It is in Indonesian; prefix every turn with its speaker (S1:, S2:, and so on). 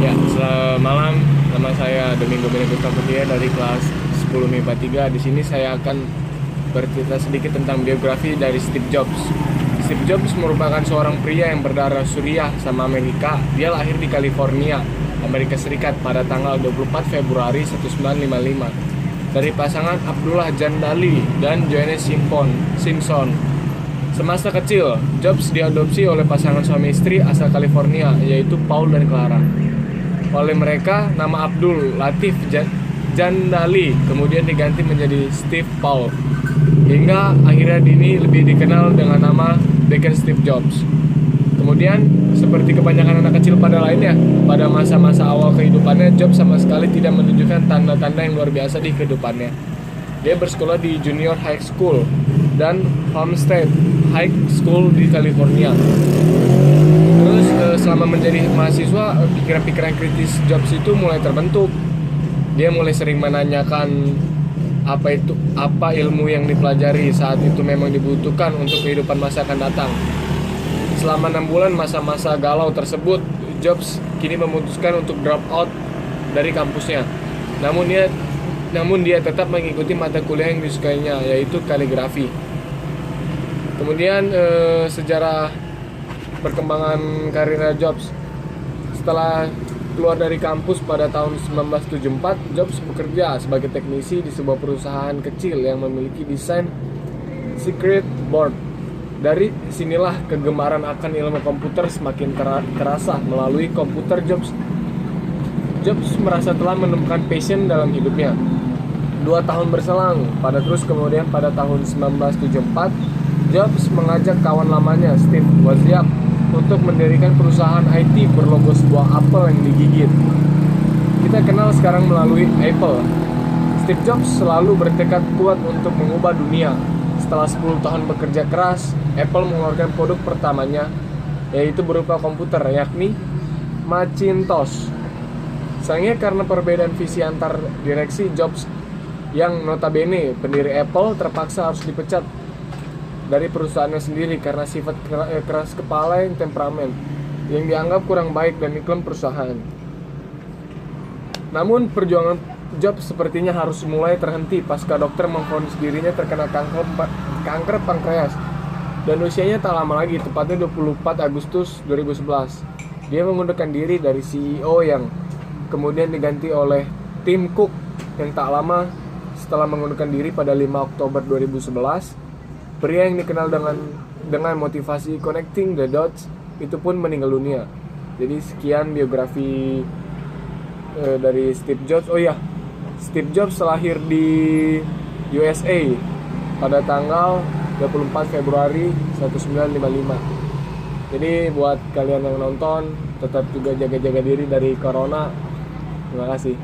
S1: Ya, selamat malam. Nama saya Domingo Benedictus Tamputia dari kelas 10 MIPA 3. Di sini saya akan bercerita sedikit tentang biografi dari Steve Jobs. Steve Jobs merupakan seorang pria yang berdarah Suriah sama Amerika. Dia lahir di California, Amerika Serikat pada tanggal 24 Februari 1955 dari pasangan Abdullah Jandali dan Joanne Simpson. Semasa kecil, Jobs diadopsi oleh pasangan suami istri asal California, yaitu Paul dan Clara. Oleh mereka, nama Abdul Latif Jandali kemudian diganti menjadi Steve Paul, hingga akhirnya Dini lebih dikenal dengan nama Beacon Steve Jobs. Kemudian, seperti kebanyakan anak kecil pada lainnya, pada masa-masa awal kehidupannya, Jobs sama sekali tidak menunjukkan tanda-tanda yang luar biasa di kehidupannya. Dia bersekolah di Junior High School dan Homestead High School di California. Terus selama menjadi mahasiswa, pikiran-pikiran kritis Jobs itu mulai terbentuk. Dia mulai sering menanyakan apa ilmu yang dipelajari saat itu memang dibutuhkan untuk kehidupan masa akan datang. Selama 6 bulan masa-masa galau tersebut, Jobs kini memutuskan untuk drop out dari kampusnya. Namun dia tetap mengikuti mata kuliah yang disukainya, yaitu kaligrafi. Kemudian sejarah perkembangan karir Jobs. Setelah keluar dari kampus pada tahun 1974, Jobs bekerja sebagai teknisi di sebuah perusahaan kecil yang memiliki desain circuit board. Dari sinilah kegemaran akan ilmu komputer semakin terasa melalui komputer Jobs. Jobs merasa telah menemukan passion dalam hidupnya. 2 tahun berselang, kemudian pada tahun 1974, Jobs mengajak kawan lamanya, Steve Wozniak, untuk mendirikan perusahaan IT berlogo sebuah apel yang digigit. Kita kenal sekarang melalui Apple. Steve Jobs selalu bertekad kuat untuk mengubah dunia. Setelah 10 tahun bekerja keras, Apple mengeluarkan produk pertamanya, yaitu berupa komputer, yakni Macintosh. Sayangnya karena perbedaan visi antar direksi, Jobs yang notabene pendiri Apple terpaksa harus dipecat dari perusahaannya sendiri karena sifat keras kepala yang temperamen yang dianggap kurang baik dan iklim perusahaan. Namun perjuangan Jobs sepertinya harus mulai terhenti pasca dokter memvonis dirinya terkena kanker pankreas dan usianya tak lama lagi, tepatnya 24 Agustus 2011. Dia mengundurkan diri dari CEO yang kemudian diganti oleh Tim Cook yang tak lama setelah mengundurkan diri pada 5 Oktober 2011. Pria yang dikenal dengan motivasi connecting the dots itu pun meninggal dunia. Jadi sekian biografi dari Steve Jobs. Oh ya, Steve Jobs lahir di USA pada tanggal 24 Februari 1955. Jadi buat kalian yang nonton, tetap juga jaga-jaga diri dari corona. Terima kasih.